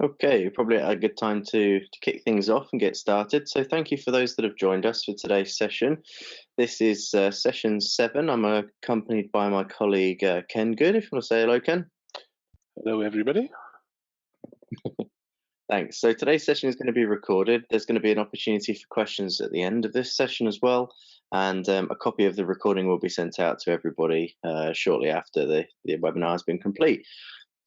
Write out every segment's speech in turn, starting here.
Okay, probably a good time to kick things off and get started. So thank you for those that have joined us for today's session. This is session 7. I'm accompanied by my colleague Ken Good. If you want to say hello, Ken. Hello, everybody. Thanks. So today's session is going to be recorded. There's going to be an opportunity for questions at the end of this session as well. And a copy of the recording will be sent out to everybody shortly after the webinar has been complete.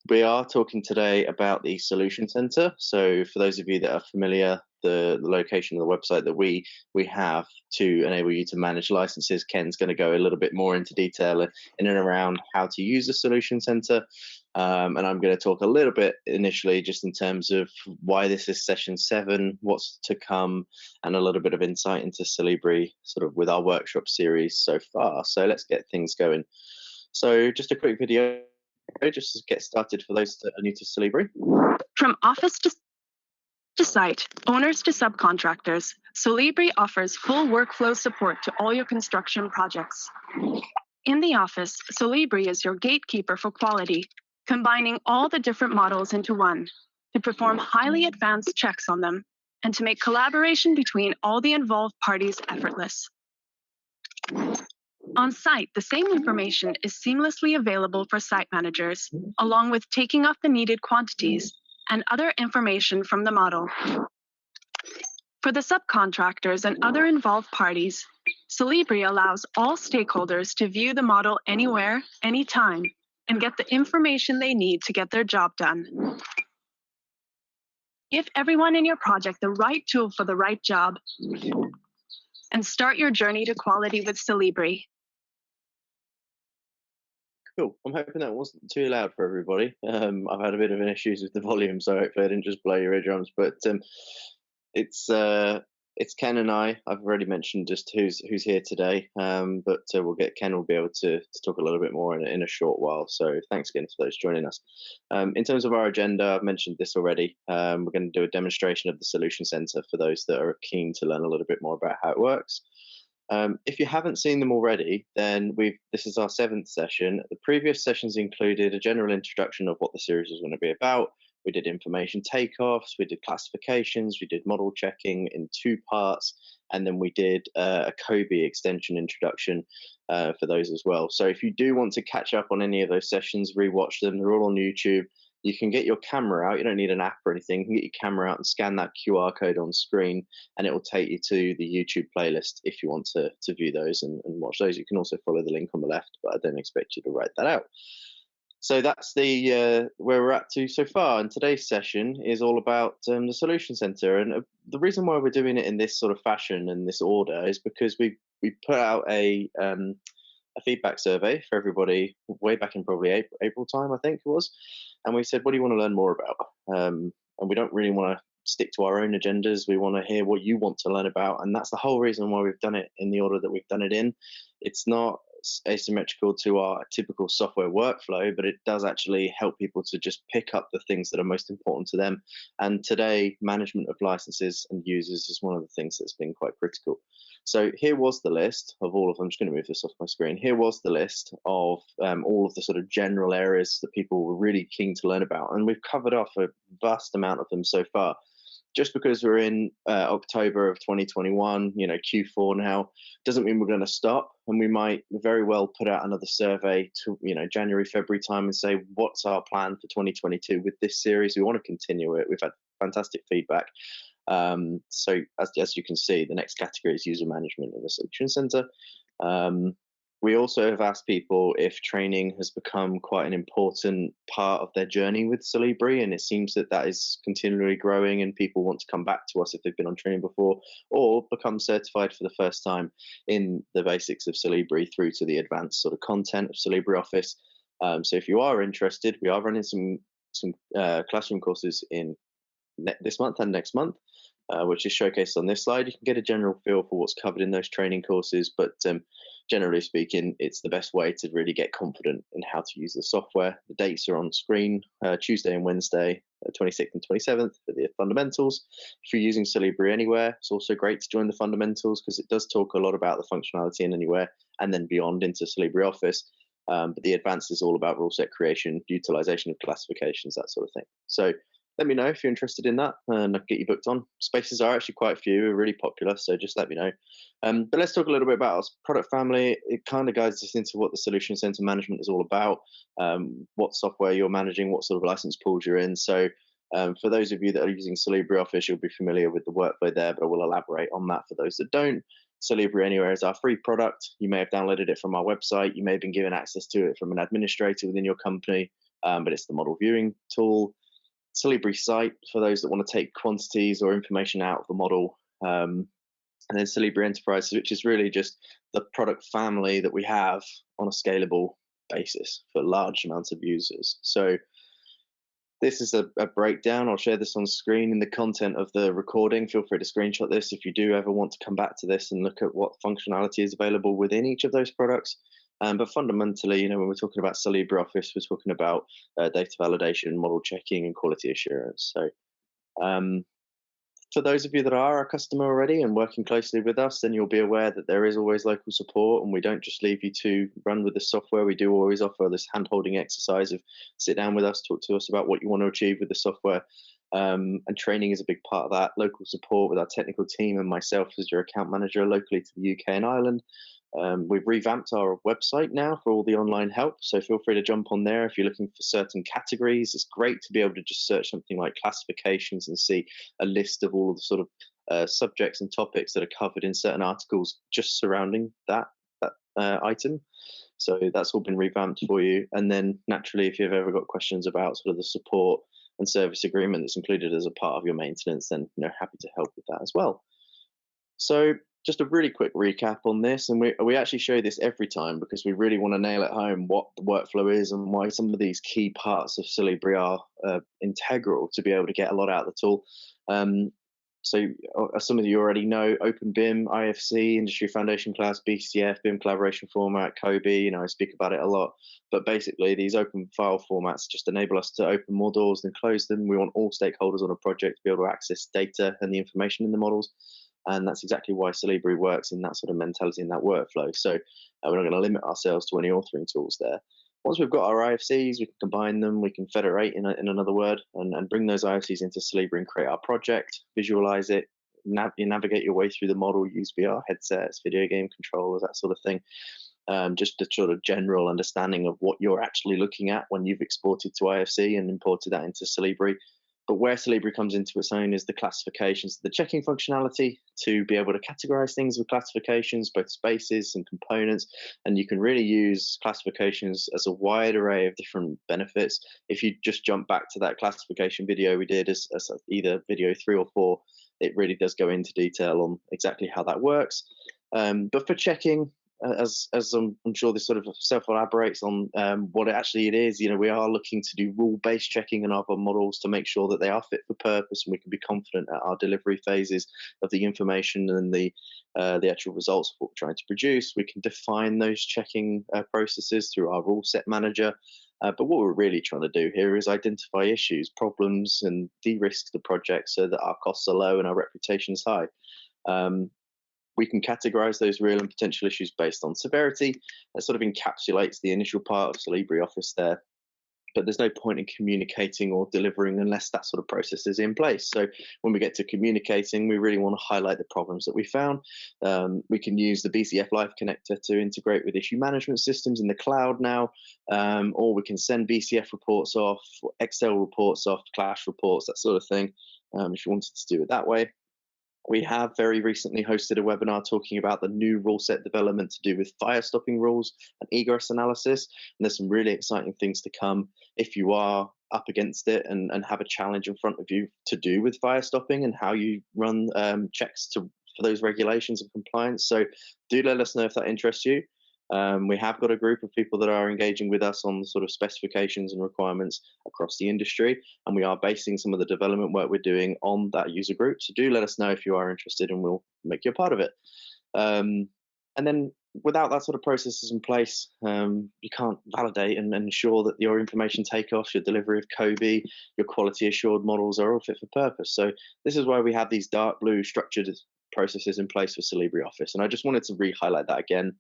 We are talking today about the Solution Center. So for those of you that are familiar, the location of the website that we have to enable you to manage licenses, Ken's going to go a little bit more into detail in and around how to use the Solution Center. And I'm going to talk a little bit initially just in terms of why this is session 7, what's to come, and a little bit of insight into Solibri sort of with our workshop series so far. So let's get things going. So just a quick video just to get started for those that are new to Solibri. From office to site, owners to subcontractors, Solibri offers full workflow support to all your construction projects. In the office, Solibri is your gatekeeper for quality, combining all the different models into one to perform highly advanced checks on them and to make collaboration between all the involved parties effortless. On site, the same information is seamlessly available for site managers, along with taking off the needed quantities and other information from the model. For the subcontractors and other involved parties, Solibri allows all stakeholders to view the model anywhere, anytime, and get the information they need to get their job done. Give everyone in your project the right tool for the right job, and start your journey to quality with Solibri. Cool. I'm hoping that wasn't too loud for everybody. I've had a bit of an issues with the volume, so hopefully I didn't just blow your eardrums. But it's Ken and I. I've already mentioned just who's here today, but Ken will be able to talk a little bit more in a short while. So thanks again for those joining us. In terms of our agenda, I've mentioned this already. We're going to do a demonstration of the Solution Center for those that are keen to learn a little bit more about how it works. If you haven't seen them already, then this is our 7th session. The previous sessions included a general introduction of what the series was going to be about. We did information takeoffs, we did classifications, we did model checking in 2 parts, and then we did a Kobe extension introduction for those as well. So if you do want to catch up on any of those sessions, rewatch them, they're all on YouTube. You can get your camera out. You don't need an app or anything. You can get your camera out and scan that QR code on screen, and it will take you to the YouTube playlist if you want to view those and watch those. You can also follow the link on the left, but I don't expect you to write that out. So that's the where we're at to so far. And today's session is all about the Solution Center. And the reason why we're doing it in this sort of fashion and this order is because we put out a feedback survey for everybody way back in probably April time, I think it was. And we said, what do you want to learn more about? And we don't really want to stick to our own agendas. We want to hear what you want to learn about. And that's the whole reason why we've done it in the order that we've done it in. It's not asymmetrical to our typical software workflow, but it does actually help people to just pick up the things that are most important to them. And today, management of licenses and users is one of the things that's been quite critical. So here was the list of all of them. I'm just going to move this off my screen. Here was the list of all of the sort of general areas that people were really keen to learn about. And we've covered off a vast amount of them so far. Just because we're in October of 2021, Q4 now, doesn't mean we're going to stop. And we might very well put out another survey to, January, February time and say, what's our plan for 2022 with this series? We want to continue it. We've had fantastic feedback. So as you can see, the next category is user management in the Solution Center. We also have asked people if training has become quite an important part of their journey with Solibri, and it seems that is continually growing, and people want to come back to us if they've been on training before or become certified for the first time in the basics of Solibri through to the advanced sort of content of Solibri Office. So if you are interested, we are running some classroom courses in this month and next month, which is showcased on this slide. You can get a general feel for what's covered in those training courses, but generally speaking, it's the best way to really get confident in how to use the software. The dates are on screen, Tuesday and Wednesday, 26th and 27th for the fundamentals. If you're using Solibri Anywhere, it's also great to join the fundamentals because it does talk a lot about the functionality in Anywhere and then beyond into Solibri Office. But the advanced is all about rule set creation, utilization of classifications, that sort of thing. So let me know if you're interested in that, and I'll get you booked on. Spaces are actually quite a few, are really popular, so just let me know. But let's talk a little bit about our product family. It kind of guides us into what the solution center management is all about, what software you're managing, what sort of license pools you're in. So for those of you that are using Solibri Office, you'll be familiar with the workflow there, but I will elaborate on that for those that don't. Solibri Anywhere is our free product. You may have downloaded it from our website. You may have been given access to it from an administrator within your company, but it's the model viewing tool. Solibri Site for those that want to take quantities or information out of the model. And then Solibri Enterprise, which is really just the product family that we have on a scalable basis for large amounts of users. So this is a breakdown. I'll share this on screen in the content of the recording. Feel free to screenshot this if you do ever want to come back to this and look at what functionality is available within each of those products. But fundamentally, when we're talking about Solibri Office, we're talking about data validation, model checking, and quality assurance. So for those of you that are a customer already and working closely with us, then you'll be aware that there is always local support, and we don't just leave you to run with the software. We do always offer this hand-holding exercise of sit down with us, talk to us about what you want to achieve with the software. And training is a big part of that. Local support with our technical team and myself as your account manager locally to the UK and Ireland. We've revamped our website now for all the online help, so feel free to jump on there if you're looking for certain categories. It's great to be able to just search something like classifications and see a list of all of the sort of subjects and topics that are covered in certain articles just surrounding that item. So that's all been revamped for you. And then naturally, if you've ever got questions about sort of the support and service agreement that's included as a part of your maintenance, then happy to help with that as well. So just a really quick recap on this, and we actually show this every time because we really want to nail it home what the workflow is and why some of these key parts of Solibri are integral to be able to get a lot out of the tool. So as some of you already know, OpenBIM, IFC, Industry Foundation Class, BCF, BIM Collaboration Format, COBie, I speak about it a lot. But basically, these open file formats just enable us to open more doors than close them. We want all stakeholders on a project to be able to access data and the information in the models. And that's exactly why Solibri works in that sort of mentality, in that workflow. So we're not going to limit ourselves to any authoring tools there. Once we've got our IFCs, we can combine them, we can federate in another word, and bring those IFCs into Solibri and create our project, visualize it, navigate your way through the model, use VR headsets, video game controllers, that sort of thing. Just a sort of general understanding of what you're actually looking at when you've exported to IFC and imported that into Solibri. But where Solibri comes into its own is the classifications, the checking functionality to be able to categorize things with classifications, both spaces and components. And you can really use classifications as a wide array of different benefits. If you just jump back to that classification video we did as either video 3 or 4, it really does go into detail on exactly how that works. But for checking, as I'm sure this sort of self-elaborates on what it is, we are looking to do rule-based checking in our models to make sure that they are fit for purpose, and we can be confident at our delivery phases of the information and the actual results of what we're trying to produce. We can define those checking processes through our rule set manager. But what we're really trying to do here is identify issues, problems, and de-risk the project so that our costs are low and our reputation is high. We can categorize those real and potential issues based on severity. That sort of encapsulates the initial part of Solibri Office there. But there's no point in communicating or delivering unless that sort of process is in place. So when we get to communicating, we really want to highlight the problems that we found. We can use the BCF Live connector to integrate with issue management systems in the cloud now, or we can send BCF reports off, Excel reports off, Clash reports, that sort of thing, if you wanted to do it that way. We have very recently hosted a webinar talking about the new rule set development to do with fire stopping rules and egress analysis. And there's some really exciting things to come if you are up against it and have a challenge in front of you to do with fire stopping and how you run checks for those regulations and compliance. So do let us know if that interests you. We have got a group of people that are engaging with us on the sort of specifications and requirements across the industry, and we are basing some of the development work we're doing on that user group. So do let us know if you are interested, and we'll make you a part of it. And then without that sort of processes in place, you can't validate and ensure that your information takeoffs, your delivery of COBie, your quality assured models are all fit for purpose. So this is why we have these dark blue structured processes in place for Solibri Office. And I just wanted to re-highlight that again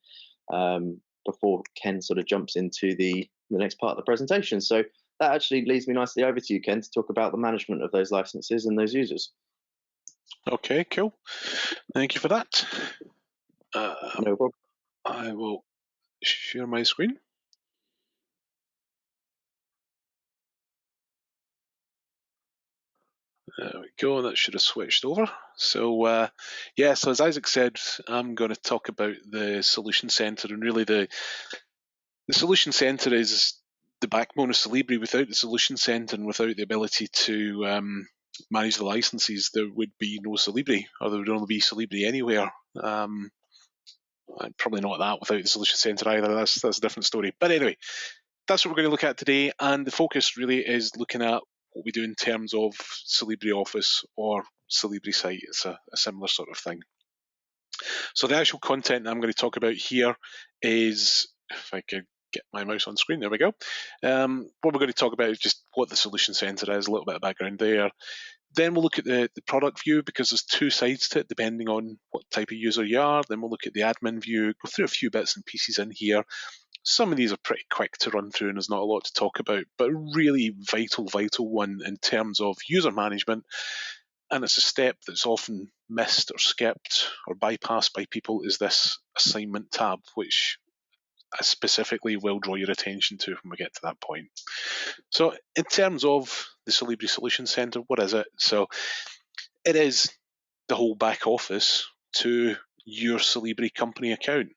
before Ken sort of jumps into the next part of the presentation. So that actually leads me nicely over to you, Ken, to talk about the management of those licenses and those users. Okay, cool. Thank you for that. No problem. I will share my screen. There we go, that should have switched over. So yeah, so as Isaac said, I'm going to talk about the Solution Center, and really the Solution Center is the backbone of Solibri. Without the Solution Center and without the ability to manage the licenses, there would be no Solibri, or there would only be Solibri anywhere. Probably not that without the Solution Center either. That's a different story. But anyway, that's what we're going to look at today, and the focus really is looking at what we do in terms of Solibri Office or Solibri site. It's a similar sort of thing. So the actual content I'm going to talk about here is, if I could get my mouse on screen, there we go. What we're going to talk about is just what the Solution Center is, a little bit of background there. Then we'll look at the product view, because there's two sides to it depending on what type of user you are. Then we'll look at the admin view, go through a few bits and pieces in here. Some of these are pretty quick to run through and there's not a lot to talk about, but a really vital one in terms of user management. And it's a step that's often missed or skipped or bypassed by people, is this assignment tab, which I specifically will draw your attention to when we get to that point. So in terms of the Solibri Solution Center, what is it? So it is the whole back office to your Solibri company account.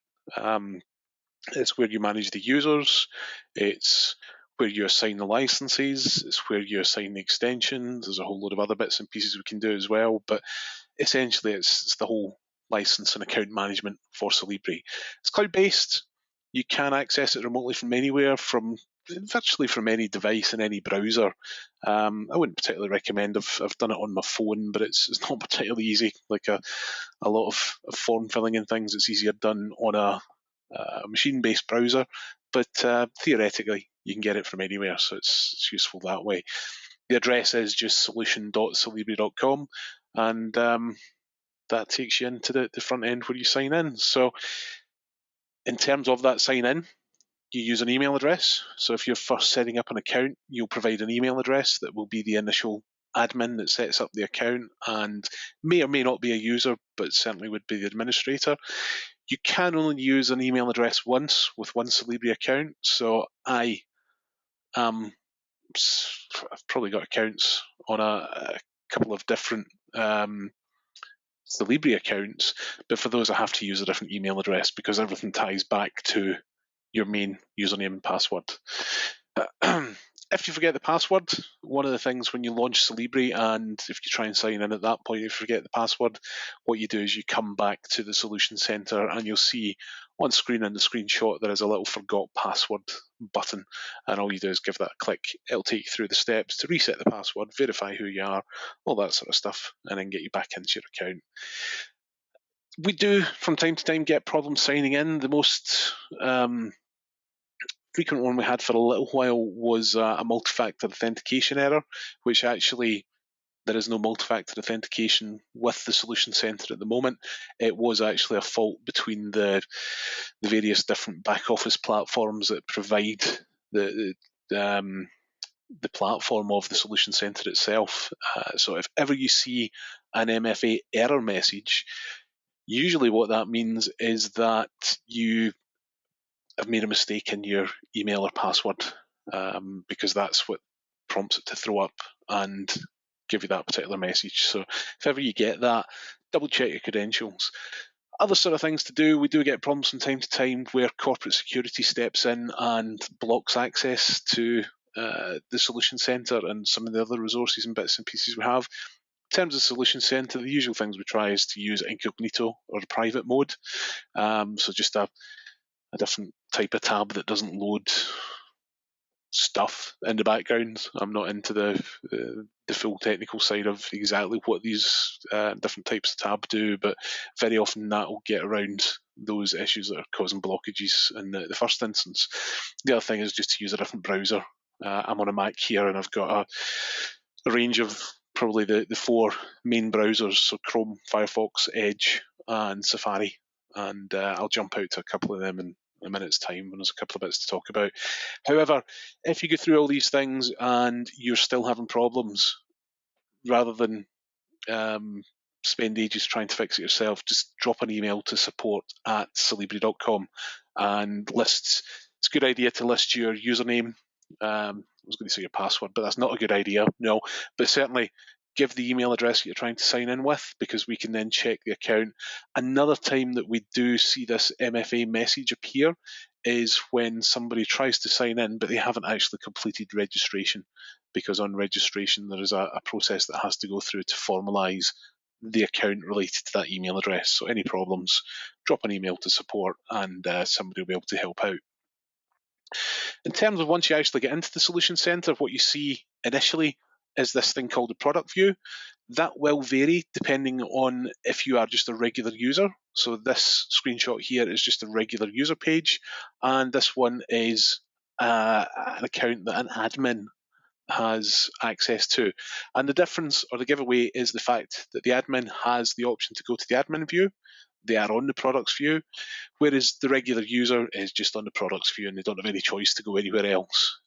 It's where you manage the users, it's where you assign the licenses, it's where you assign the extensions. There's a whole load of other bits and pieces we can do as well, but essentially it's the whole license and account management for Solibri. It's cloud-based. You can access it remotely from anywhere, virtually from any device and any browser. I wouldn't particularly recommend. I've done it on my phone, but it's not particularly easy. Like a lot of form filling and things, it's easier done on a machine-based browser, but theoretically you can get it from anywhere, so it's useful that way. The address is just solution.solibri.com, and that takes you into the front end where you sign in. So in terms of that sign in, you use an email address. So if you're first setting up an account, you'll provide an email address that will be the initial admin that sets up the account and may or may not be a user, but certainly would be the administrator. You can only use an email address once with one Solibri account. So I've probably got accounts on a couple of different Solibri accounts, but for those I have to use a different email address because everything ties back to your main username and password. If you forget the password, one of the things when you launch Solibri, and if you try and sign in at that point, if you forget the password, what you do is you come back to the Solution Center and you'll see on screen in the screenshot there is a little forgot password button, and all you do is give that a click. It'll take you through the steps to reset the password, verify who you are, all that sort of stuff, and then get you back into your account. We do from time to time get problems signing in. The most frequent one we had for a little while was a multi-factor authentication error, which actually there is no multi-factor authentication with the Solution Center at the moment. It was actually a fault between the various different back office platforms that provide the platform of the Solution Center itself. So if ever you see an MFA error message, usually what that means is that you have made a mistake in your email or password, because that's what prompts it to throw up and give you that particular message. So if ever you get that, double check your credentials. Other sort of things to do, we do get problems from time to time where corporate security steps in and blocks access to the Solution Center and some of the other resources and bits and pieces we have. In terms of Solution Center, the usual things we try is to use incognito or private mode. So just a different type of tab that doesn't load stuff in the background. I'm not into the full technical side of exactly what these different types of tab do, but very often that will get around those issues that are causing blockages in the first instance. The other thing is just to use a different browser. I'm on a Mac here and I've got a range of probably the four main browsers, so Chrome, Firefox, Edge and Safari, and I'll jump out to a couple of them and in a minute's time when there's a couple of bits to talk about. However, if you go through all these things and you're still having problems, rather than spend ages trying to fix it yourself, just drop an email to support@solibri.com and it's a good idea to list your username. I was going to say your password, but that's not a good idea, no. But certainly give the email address that you're trying to sign in with, because we can then check the account. Another time that we do see this MFA message appear is when somebody tries to sign in, but they haven't actually completed registration, because on registration there is a process that has to go through to formalise the account related to that email address. So any problems, drop an email to support and somebody will be able to help out. In terms of once you actually get into the Solution Centre, what you see initially is this thing called the product view. That will vary depending on if you are just a regular user. So this screenshot here is just a regular user page, and this one is an account that an admin has access to. And the difference, or the giveaway, is the fact that the admin has the option to go to the admin view. They are on the products view, whereas the regular user is just on the products view and they don't have any choice to go anywhere else.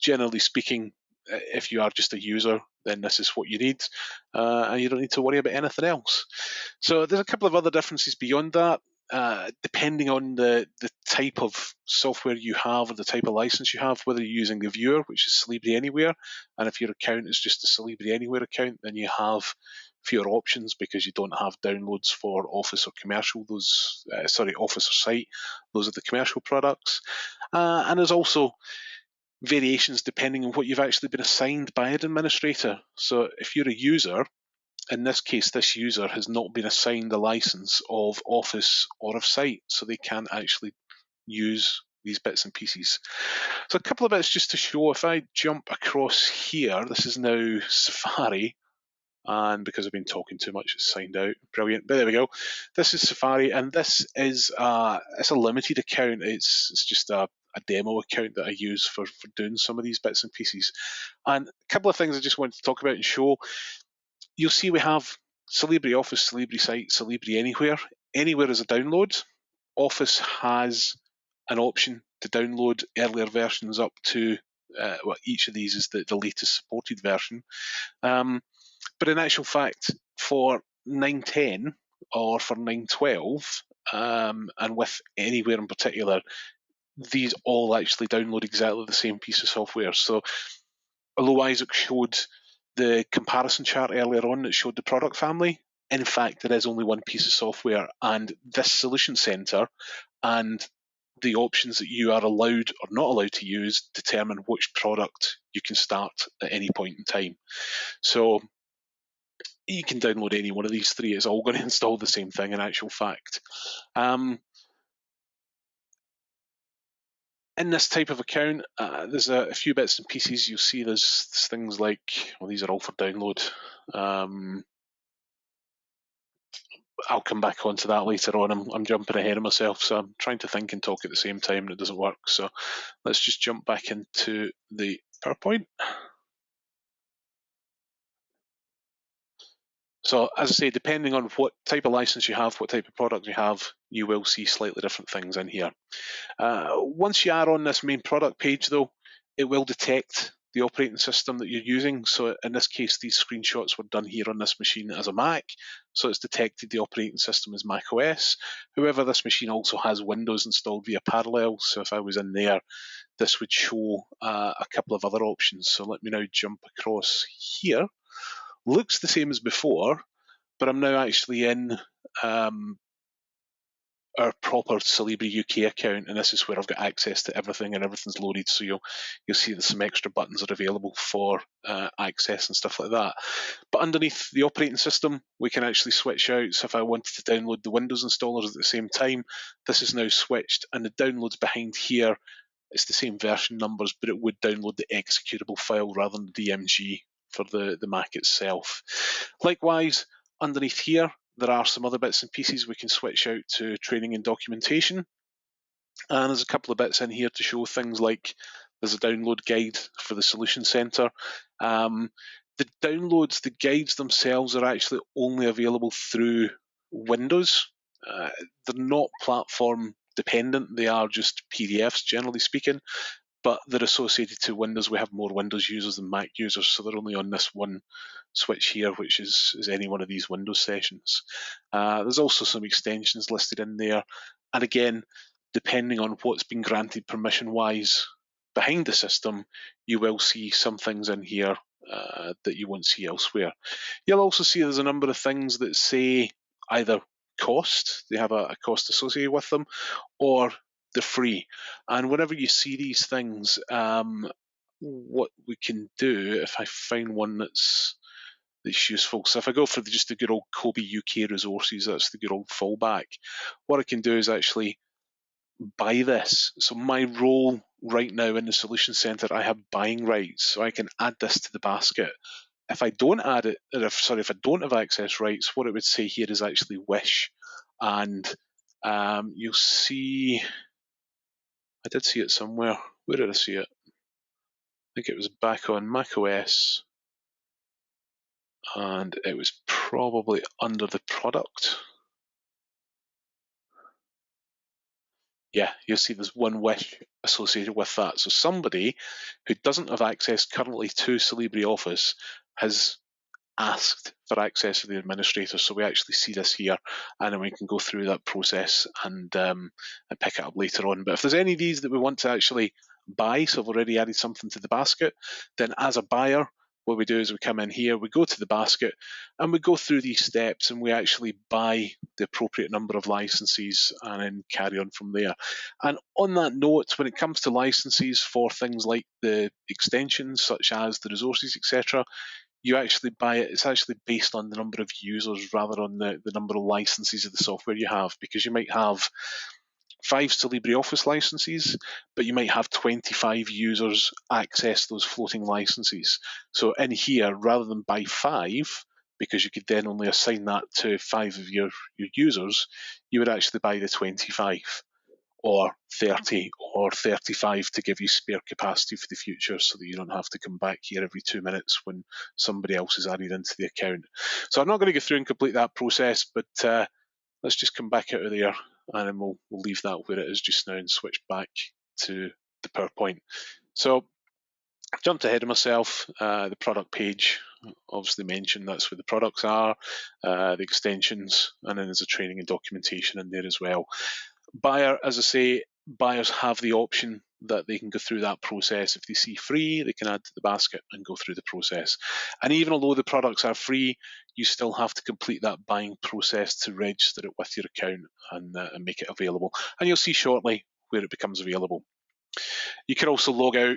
Generally speaking, if you are just a user, then this is what you need, and you don't need to worry about anything else. So there's a couple of other differences beyond that. Depending on the type of software you have or the type of license you have, whether you're using the viewer, which is Solibri Anywhere, and if your account is just a Solibri Anywhere account, then you have fewer options because you don't have downloads for Office or commercial. Office or Site. Those are the commercial products, and there's also variations depending on what you've actually been assigned by an administrator. So if you're a user, in this case, this user has not been assigned a license of Office or of Site, so they can't actually use these bits and pieces. So a couple of bits just to show. If I jump across here, this is now Safari, and because I've been talking too much, it's signed out. Brilliant. But there we go. This is Safari, and this is it's a limited account. It's just a demo account that I use for doing some of these bits and pieces. And a couple of things I just wanted to talk about and show. You'll see we have Solibri Office, Solibri Site, Solibri Anywhere. Anywhere is a download. Office has an option to download earlier versions up to, each of these is the latest supported version. But in actual fact, for 9.10 or for 9.12, and with Anywhere in particular, these all actually download exactly the same piece of software. So although Isaac showed the comparison chart earlier on that showed the product family, in fact, there is only one piece of software, and this Solution Centre and the options that you are allowed or not allowed to use determine which product you can start at any point in time. So you can download any one of these three. It's all going to install the same thing in actual fact. In this type of account, there's a few bits and pieces. You'll see there's things like, well, these are all for download. I'll come back onto that later on. I'm jumping ahead of myself, so I'm trying to think and talk at the same time, and it doesn't work. So let's just jump back into the PowerPoint. So as I say, depending on what type of license you have, what type of product you have, you will see slightly different things in here. Once you are on this main product page, though, it will detect the operating system that you're using. So in this case, these screenshots were done here on this machine as a Mac. So it's detected the operating system as Mac OS. However, this machine also has Windows installed via parallel. So if I was in there, this would show a couple of other options. So let me now jump across here. Looks the same as before, but I'm now actually in our proper Solibri UK account, and this is where I've got access to everything, and everything's loaded. So you'll see that some extra buttons are available for access and stuff like that. But underneath the operating system, we can actually switch out. So if I wanted to download the Windows installers at the same time, this is now switched, and the downloads behind here, it's the same version numbers, but it would download the executable file rather than the DMG for the Mac itself. Likewise, underneath here, there are some other bits and pieces. We can switch out to training and documentation. And there's a couple of bits in here to show things like there's a download guide for the Solution Centre. The downloads, the guides themselves are actually only available through Windows. They're not platform dependent. They are just PDFs, generally speaking, but they're associated to Windows. We have more Windows users than Mac users, so they're only on this one switch here, which is any one of these Windows sessions. There's also some extensions listed in there, and again, depending on what's been granted permission-wise behind the system, you will see some things in here that you won't see elsewhere. You'll also see there's a number of things that say either cost, they have a cost associated with them, or they're free. And whenever you see these things, what we can do, if I find one that's useful, so if I go for just the good old Kobe UK resources, that's the good old fallback, what I can do is actually buy this. So my role right now in the Solution Center, I have buying rights, so I can add this to the basket. If I don't add it, if I don't have access rights, what it would say here is actually wish, and you'll see, I did see it somewhere. Where did I see it? I think it was back on macOS, and it was probably under the product. Yeah, you'll see there's one wish associated with that. So somebody who doesn't have access currently to Solibri Office has asked for access to the administrator. So we actually see this here, and then we can go through that process and pick it up later on. But if there's any of these that we want to actually buy, so I've already added something to the basket, then as a buyer, what we do is we come in here, we go to the basket, and we go through these steps, and we actually buy the appropriate number of licenses and then carry on from there. And on that note, when it comes to licenses for things like the extensions, such as the resources, etc., you actually buy it, it's actually based on the number of users rather than the number of licenses of the software you have, because you might have 5 Solibri Office licenses, but you might have 25 users access those floating licenses. So in here, rather than buy 5, because you could then only assign that to 5 of your users, you would actually buy the 25 or 30 or 35 to give you spare capacity for the future, so that you don't have to come back here every 2 minutes when somebody else is added into the account. So I'm not going to go through and complete that process, but let's just come back out of there, and then we'll leave that where it is just now and switch back to the PowerPoint. So I jumped ahead of myself. The product page, obviously mentioned that's where the products are, the extensions, and then there's a training and documentation in there as well. Buyer, as I say, buyers have the option that they can go through that process. If they see free, they can add to the basket and go through the process. And even although the products are free, you still have to complete that buying process to register it with your account and make it available. And you'll see shortly where it becomes available. You can also log out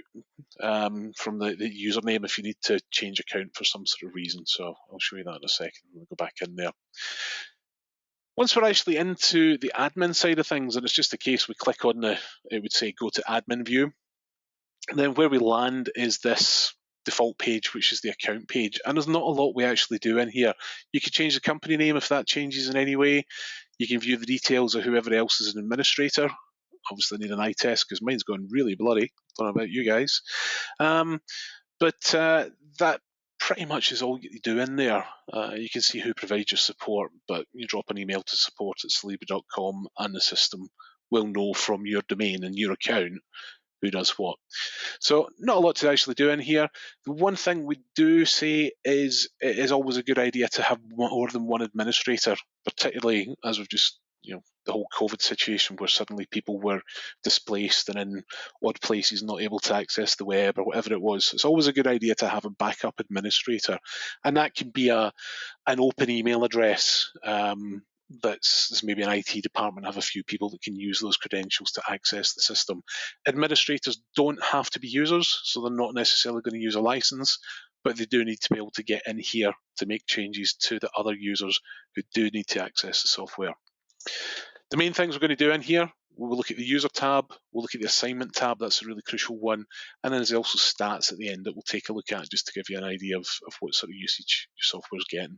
from the username if you need to change account for some sort of reason. So I'll show you that in a second when we go back in there. Once we're actually into the admin side of things, and it's just a case we click on it would say go to admin view. And then where we land is this default page, which is the account page. And there's not a lot we actually do in here. You can change the company name if that changes in any way. You can view the details of whoever else is an administrator. Obviously need an eye test because mine's going really blurry. Don't know about you guys. But that pretty much is all you do in there. You can see who provides your support, but you drop an email to support@solibri.com and the system will know from your domain and your account who does what. So not a lot to actually do in here. The one thing we do say is it is always a good idea to have more than one administrator, particularly as we've just, the whole COVID situation where suddenly people were displaced and in odd places not able to access the web or whatever it was. It's always a good idea to have a backup administrator. And that can be an open email address that's maybe an IT department, have a few people that can use those credentials to access the system. Administrators don't have to be users, so they're not necessarily going to use a license, but they do need to be able to get in here to make changes to the other users who do need to access the software. The main things we're going to do in here, we'll look at the user tab, we'll look at the assignment tab, that's a really crucial one, and then there's also stats at the end that we'll take a look at just to give you an idea of what sort of usage your software's getting. In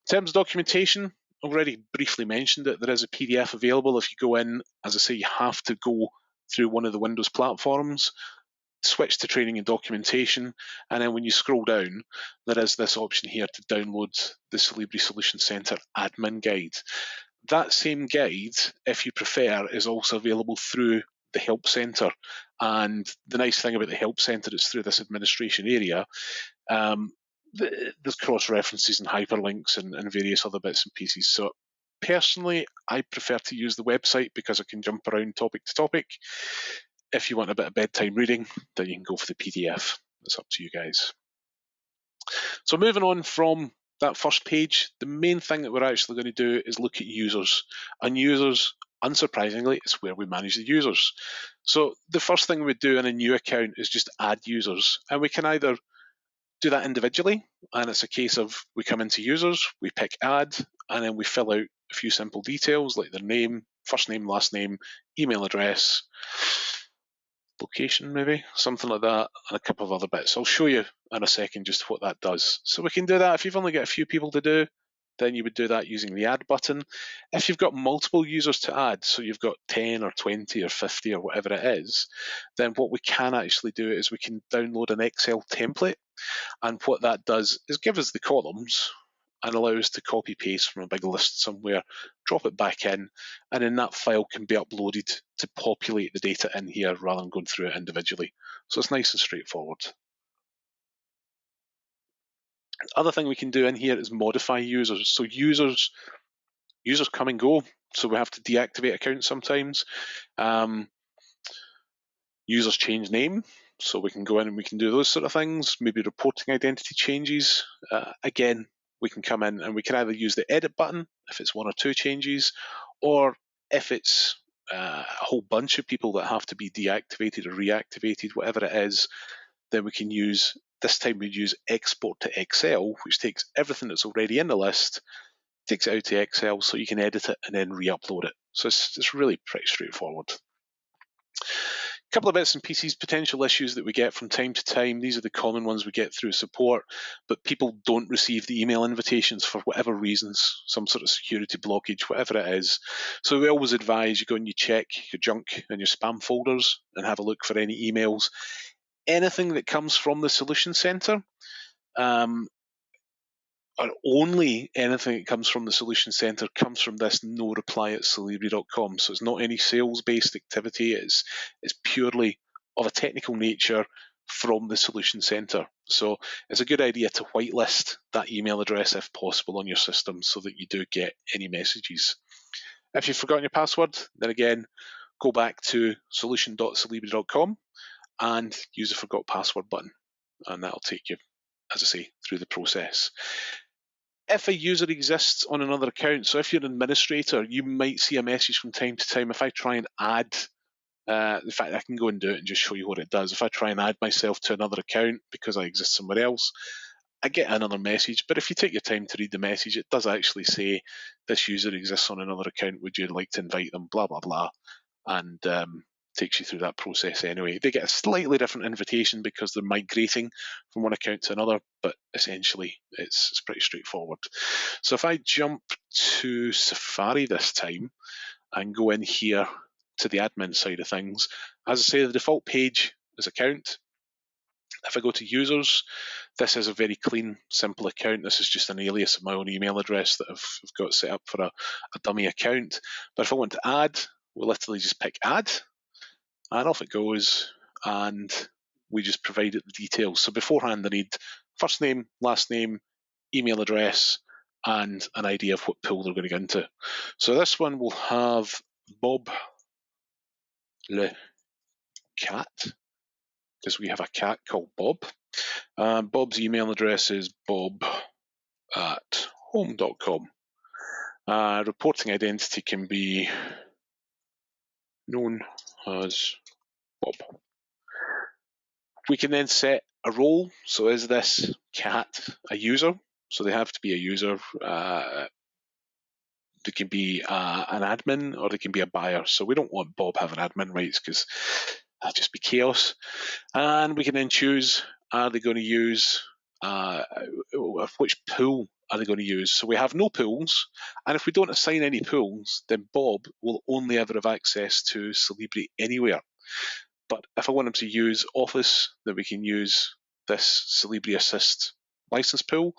terms of documentation, I've already briefly mentioned it, there is a PDF available. If you go in, as I say, you have to go through one of the Windows platforms, switch to training and documentation, and then when you scroll down, there is this option here to download the Solibri Solution Center admin guide. that same guide, if you prefer, is also available through the Help Centre. And the nice thing about the Help Centre is through this administration area, there's cross-references and hyperlinks and various other bits and pieces. So personally, I prefer to use the website because I can jump around topic to topic. If you want a bit of bedtime reading, then you can go for the PDF. It's up to you guys. So moving on from that first page, the main thing that we're actually going to do is look at users. And users, unsurprisingly, is where we manage the users. So the first thing we do in a new account is just add users. And we can either do that individually, and it's a case of we come into users, we pick add, and then we fill out a few simple details like their name, first name, last name, email address, location maybe, something like that, and a couple of other bits. I'll show you in a second just what that does. So we can do that. If you've only got a few people to do, then you would do that using the add button. If you've got multiple users to add, so you've got 10 or 20 or 50 or whatever it is, then what we can actually do is we can download an Excel template. And what that does is give us the columns and allow us to copy paste from a big list somewhere, drop it back in, and then that file can be uploaded to populate the data in here rather than going through it individually. So it's nice and straightforward. Other thing we can do in here is modify users. So users come and go, so we have to deactivate accounts sometimes. Users change name, so we can go in and we can do those sort of things. Maybe reporting identity changes. Again, we can come in and we can either use the edit button if it's one or two changes, or if it's a whole bunch of people that have to be deactivated or reactivated, whatever it is, then we can use, this time we'd use export to Excel, which takes everything that's already in the list, takes it out to Excel so you can edit it and then re-upload it. So it's really pretty straightforward. A couple of bits and pieces, potential issues that we get from time to time. These are the common ones we get through support, but people don't receive the email invitations for whatever reasons, some sort of security blockage, whatever it is. So we always advise you go and you check your junk and your spam folders and have a look for any emails. Anything that comes from the Solution Centre, or only anything that comes from the Solution Centre comes from this no reply at solibri.com. So it's not any sales-based activity. It's purely of a technical nature from the Solution Centre. So it's a good idea to whitelist that email address if possible on your system so that you do get any messages. If you've forgotten your password, then again, go back to solution.solibri.com and use the forgot password button, and that'll take you, as I say, through the process. If a user exists on another account, so if you're an administrator, you might see a message from time to time. If I try and add, in fact, I can go and do it and just show you what it does. If I try and add myself to another account because I exist somewhere else, I get another message. But if you take your time to read the message, it does actually say, this user exists on another account, would you like to invite them, blah, blah, blah. And takes you through that process anyway. They get a slightly different invitation because they're migrating from one account to another, but essentially it's pretty straightforward. So if I jump to Safari this time and go in here to the admin side of things, as I say, the default page is account. If I go to users, this is a very clean, simple account. This is just an alias of my own email address that I've got set up for a dummy account. But if I want to add, we'll literally just pick add, and off it goes, and we just provide it the details. So beforehand, I need first name, last name, email address, and an idea of what pool they're going to go into. So this one will have Bob le cat, because we have a cat called Bob. Bob's email address is bob@home.com. Reporting identity can be known as Bob. We can then set a role. So is this cat a user? So they have to be a user. They can be an admin or they can be a buyer. So we don't want Bob having admin rights because that'd just be chaos. And we can then choose, are they going to use, which pool are they going to use? So we have no pools. And if we don't assign any pools, then Bob will only ever have access to Solibri anywhere. But if I want him to use Office, then we can use this Solibri Assist license pool.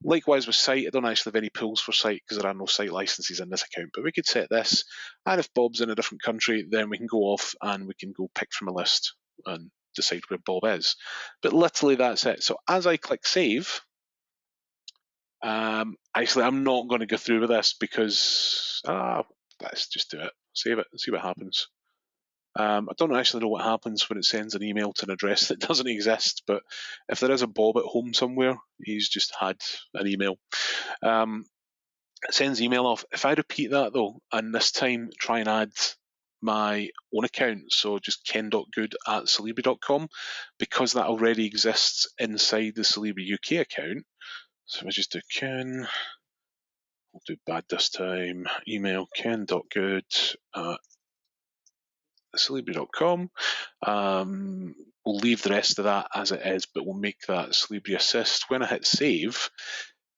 Likewise with site, I don't actually have any pools for site because there are no site licenses in this account, but we could set this, and if Bob's in a different country, then we can go off and we can go pick from a list and decide where Bob is. But literally that's it. So as I click save, actually I'm not going to go through with this because let's just do it, save it and see what happens. I don't actually know what happens when it sends an email to an address that doesn't exist, but if there is a Bob at home somewhere, he's just had an email. It sends email off. If I repeat that though, and this time try and add my own account, so just ken.good@solibri.com, because that already exists inside the Solibri UK account. So I just do Ken, we'll do bad this time, email ken.good@solibri.com. We'll leave the rest of that as it is, but we'll make that Solibri Assist. When I hit save,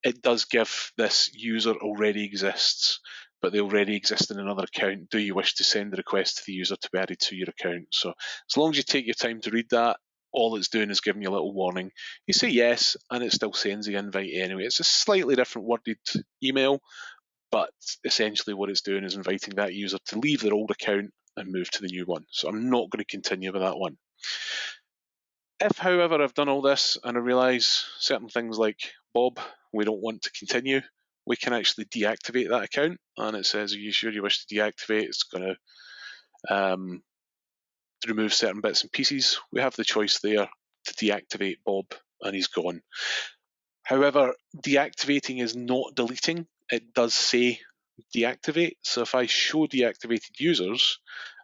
it does give this user already exists, but they already exist in another account. Do you wish to send the request to the user to be added to your account? So as long as you take your time to read that, all it's doing is giving you a little warning. You say yes, and it still sends the invite anyway. It's a slightly different worded email, but essentially what it's doing is inviting that user to leave their old account and move to the new one. So I'm not going to continue with that one. If, however, I've done all this and I realise certain things like Bob, we don't want to continue, we can actually deactivate that account. And it says, are you sure you wish to deactivate? It's going to remove certain bits and pieces. We have the choice there to deactivate Bob, and he's gone. However, deactivating is not deleting. It does say deactivate. So if I show deactivated users,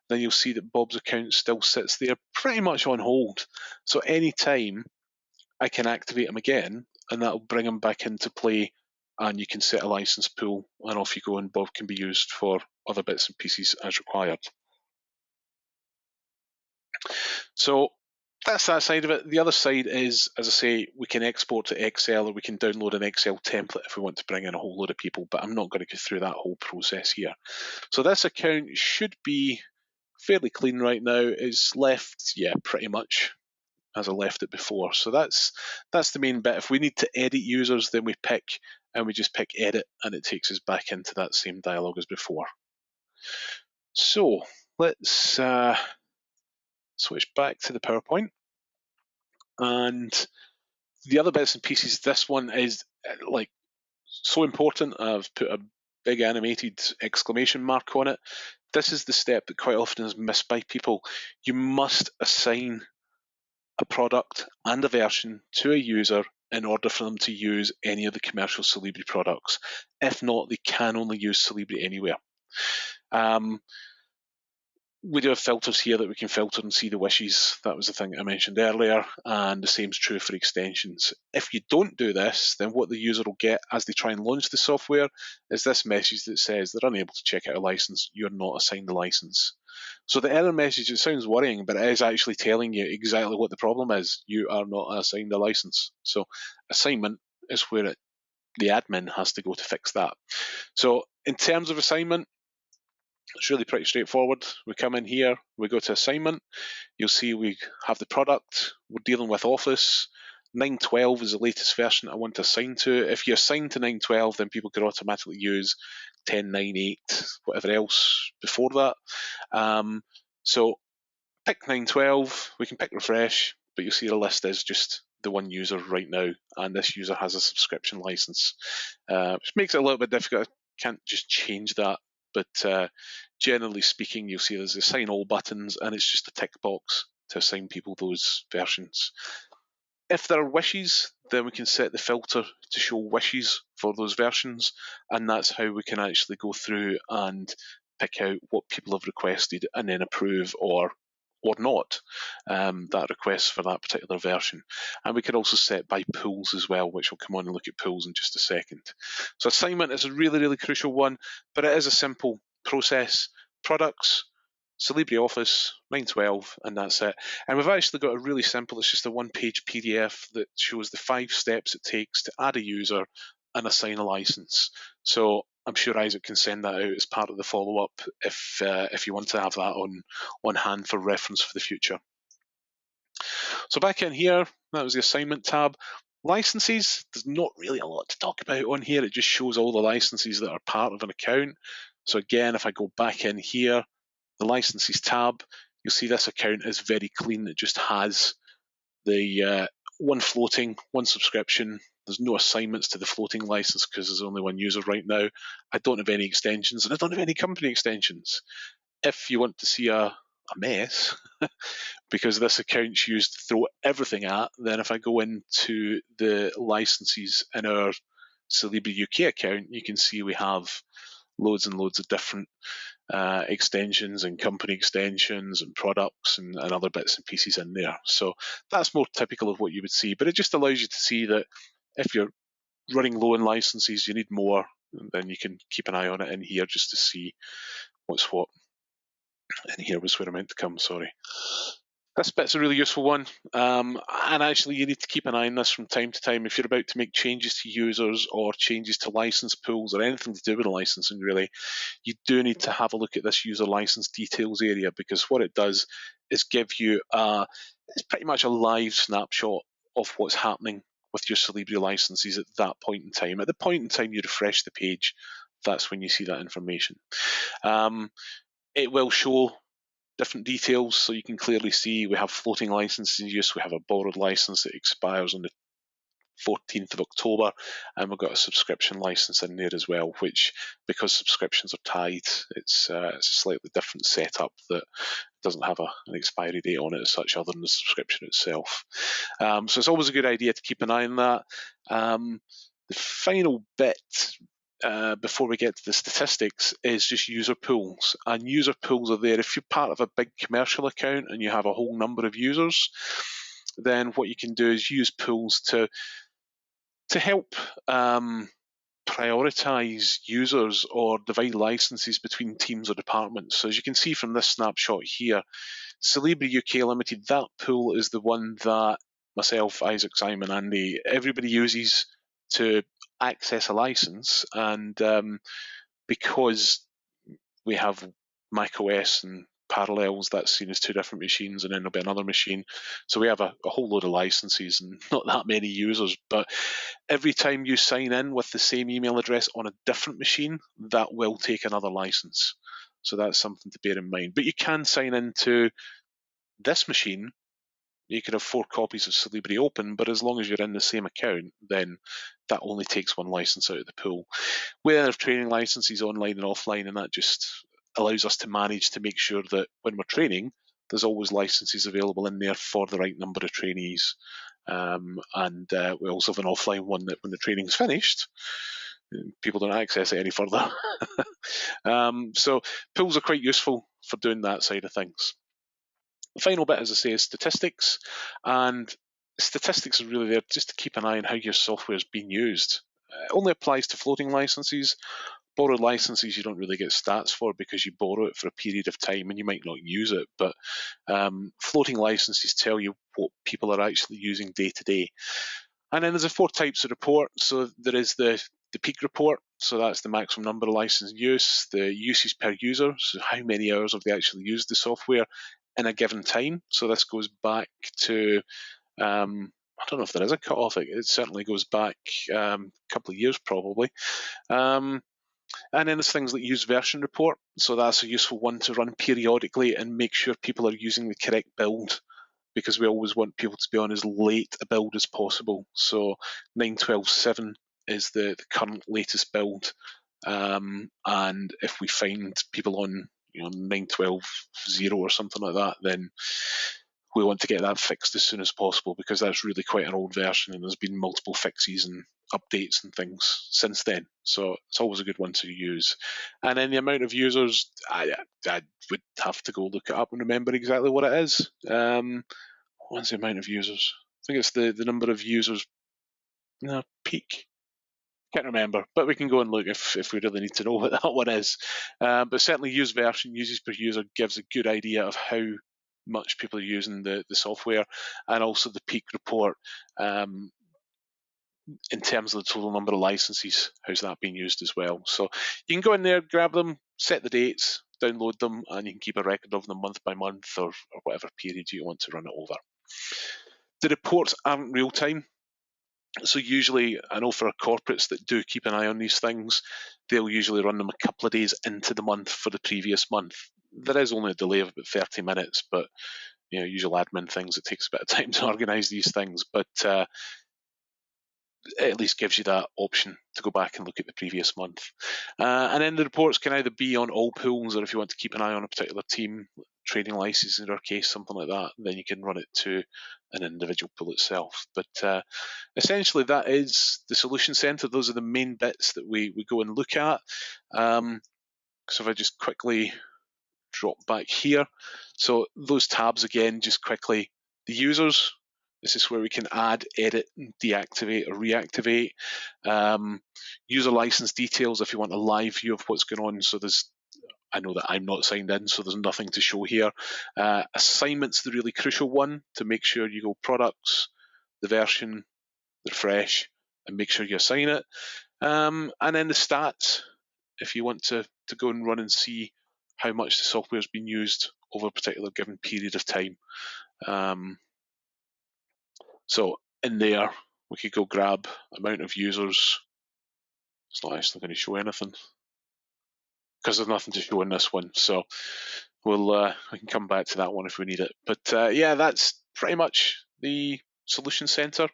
then you'll see that Bob's account still sits there pretty much on hold. So anytime I can activate him again, and that'll bring him back into play, and you can set a license pool, and off you go, and Bob can be used for other bits and pieces as required. So that's that side of it. The other side is, as I say, we can export to Excel, or we can download an Excel template if we want to bring in a whole load of people, but I'm not going to go through that whole process here. So this account should be fairly clean right now. It's left, yeah, pretty much as I left it before. So that's the main bit. If we need to edit users, then we just pick edit, and it takes us back into that same dialog as before. So let's switch back to the PowerPoint. And the other bits and pieces, this one is like so important. I've put a big animated exclamation mark on it. This is the step that quite often is missed by people. You must assign a product and a version to a user in order for them to use any of the commercial Solibri products. If not, they can only use Solibri anywhere. We do have filters here that we can filter and see the wishes. That was the thing I mentioned earlier, and the same is true for extensions. If you don't do this, then what the user will get as they try and launch the software is this message that says they're unable to check out a license, you're not assigned the license. So the error message, it sounds worrying, but it is actually telling you exactly what the problem is. You are not assigned a license. So assignment is where the admin has to go to fix that. So in terms of assignment, it's really pretty straightforward. We come in here, we go to assignment. You'll see we have the product. We're dealing with Office. 9.12 is the latest version I want to assign to. If you assign to 9.12, then people can automatically use 10.9.8, whatever else before that. So pick 9.12. We can pick refresh, but you'll see the list is just the one user right now, and this user has a subscription license, which makes it a little bit difficult. I can't just change that. But generally speaking, you'll see there's assign all buttons, and it's just a tick box to assign people those versions. If there are wishes, then we can set the filter to show wishes for those versions, and that's how we can actually go through and pick out what people have requested and then approve or not that request for that particular version. And we can also set by pools as well, which we'll come on and look at pools in just a second. So assignment is a really, really crucial one, but it is a simple process. Products, Solibri Office, 9.12, and that's it. And we've actually got a really simple, it's just a one-page PDF that shows the 5 steps it takes to add a user and assign a license. So I'm sure Isaac can send that out as part of the follow-up if you want to have that on hand for reference for the future. So back in here, that was the assignment tab. Licenses, there's not really a lot to talk about on here. It just shows all the licenses that are part of an account. So again, if I go back in here, the licenses tab, you'll see this account is very clean. It just has the one floating, one subscription. There's no assignments to the floating license because there's only one user right now. I don't have any extensions, and I don't have any company extensions. If you want to see a mess, because this account's used to throw everything at, then if I go into the licenses in our Solibri UK account, you can see we have loads and loads of different extensions and company extensions and products and other bits and pieces in there. So that's more typical of what you would see, but it just allows you to see that if you're running low in licenses, you need more, then you can keep an eye on it in here just to see what's what. And here was where I meant to come, sorry. This bit's a really useful one, and actually you need to keep an eye on this from time to time. If you're about to make changes to users or changes to license pools or anything to do with licensing really, you do need to have a look at this user license details area, because what it does is give you it's pretty much a live snapshot of what's happening with your Solibri licenses at that point in time. At the point in time you refresh the page, that's when you see that information. It will show different details, so you can clearly see we have floating licenses in use, we have a borrowed license that expires on the 14th of October, and we've got a subscription license in there as well, which, because subscriptions are tied, it's a slightly different setup that doesn't have an expiry date on it as such, other than the subscription itself. So it's always a good idea to keep an eye on that. The final bit before we get to the statistics is just user pools, and user pools are there if you're part of a big commercial account and you have a whole number of users. Then what you can do is use pools to help prioritize users or divide licenses between teams or departments. So as you can see from this snapshot here, Solibri UK Ltd, that pool is the one that myself, Isaac, Simon, Andy, everybody uses to access a license. And because we have macOS and Parallels, that's seen as two different machines, and then there'll be another machine. So we have a whole load of licenses and not that many users. But every time you sign in with the same email address on a different machine, that will take another license. So that's something to bear in mind. But you can sign into this machine. You can have 4 copies of Solibri open, but as long as you're in the same account, then that only takes one license out of the pool. We then have training licenses online and offline, and that just allows us to manage to make sure that when we're training, there's always licenses available in there for the right number of trainees. And we also have an offline one that when the training's finished, people don't access it any further. So pools are quite useful for doing that side of things. The final bit, as I say, is statistics, and statistics are really there just to keep an eye on how your software is being used. It only applies to floating licenses. Borrowed licenses you don't really get stats for because you borrow it for a period of time and you might not use it, but floating licenses tell you what people are actually using day to day. And then there's 4 types of report. So there is the peak report, so that's the maximum number of license use, the usage per user, so how many hours have they actually used the software in a given time. So this goes back to, I don't know if there is a cut-off, it certainly goes back a couple of years probably. And then there's things like use version report, so that's a useful one to run periodically and make sure people are using the correct build, because we always want people to be on as late a build as possible. So 9.12.7 is the current latest build, and if we find people on 9.12.0 or something like that, then we want to get that fixed as soon as possible, because that's really quite an old version and there's been multiple fixes and updates and things since then. So it's always a good one to use. And then the amount of users, I would have to go look it up and remember exactly what it is. What's the amount of users? I think it's the number of users peak. Can't remember, but we can go and look if we really need to know what that one is. But certainly use version, uses per user, gives a good idea of how much people are using the software, and also the peak report in terms of the total number of licenses, how's that being used as well. So you can go in there, grab them, set the dates, download them, and you can keep a record of them month by month or whatever period you want to run it over. The reports aren't real time. So usually, I know for our corporates that do keep an eye on these things, they'll usually run them a couple of days into the month for the previous month. There is only a delay of about 30 minutes, but usual admin things, it takes a bit of time to organise these things. But it at least gives you that option to go back and look at the previous month. And then the reports can either be on all pools, or if you want to keep an eye on a particular team, trading license in our case, something like that, then you can run it to an individual pool itself. But essentially, that is the Solution Centre. Those are the main bits that we go and look at. So if I just quickly drop back here. So those tabs again, just quickly, the users. This is where we can add, edit, deactivate, or reactivate. User license details if you want a live view of what's going on. So I know that I'm not signed in, so there's nothing to show here. Assignment's the really crucial one, to make sure you go products, the version, refresh, and make sure you assign it. And then the stats, if you want to go and run and see how much the software's been used over a particular given period of time. So in there, we could go grab amount of users. It's not actually going to show anything because there's nothing to show in this one. So we can come back to that one if we need it. But yeah, that's pretty much the Solution Centre.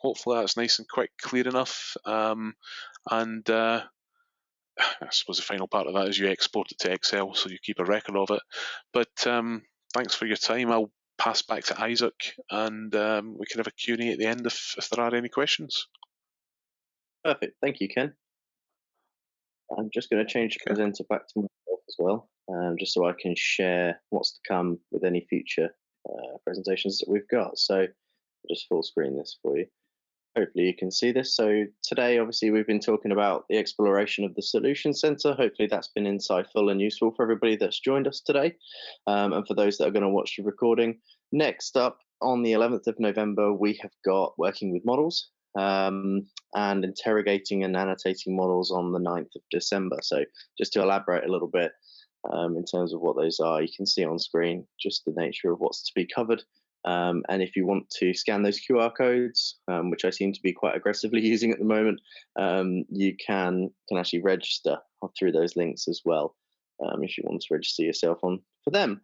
Hopefully that's nice and quick, clear enough. And I suppose the final part of that is you export it to Excel, so you keep a record of it. But thanks for your time. I'll pass back to Isaac, and we can have a Q&A at the end if there are any questions. Perfect. Thank you, Ken. I'm just going to change the presenter back to myself as well, just so I can share what's to come with any future presentations that we've got. So I'll just full screen this for you. Hopefully you can see this. So today, obviously, we've been talking about the exploration of the Solution Centre. Hopefully that's been insightful and useful for everybody that's joined us today. And for those that are going to watch the recording. Next up, on the 11th of November, we have got Working with Models and Interrogating and Annotating Models on the 9th of December. So just to elaborate a little bit in terms of what those are, you can see on screen just the nature of what's to be covered. And if you want to scan those QR codes, which I seem to be quite aggressively using at the moment, you can actually register through those links as well, if you want to register yourself on for them.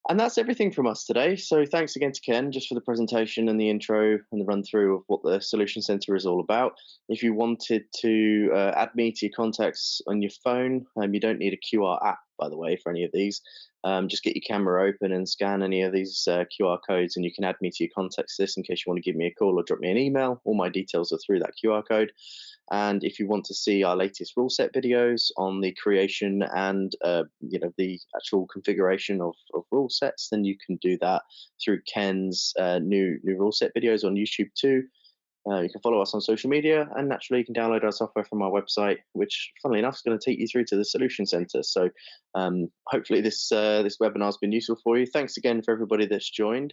And that's everything from us today. So thanks again to Ken just for the presentation and the intro and the run through of what the Solution Centre is all about. If you wanted to add me to your contacts on your phone, you don't need a QR app, by the way, for any of these. Just get your camera open and scan any of these QR codes, and you can add me to your contacts list in case you want to give me a call or drop me an email. All my details are through that QR code. And if you want to see our latest rule set videos on the creation and the actual configuration of rule sets, then you can do that through Ken's new rule set videos on YouTube too. You can follow us on social media, and naturally you can download our software from our website, which funnily enough is going to take you through to the Solution Centre. So hopefully this webinar has been useful for you. Thanks again for everybody that's joined.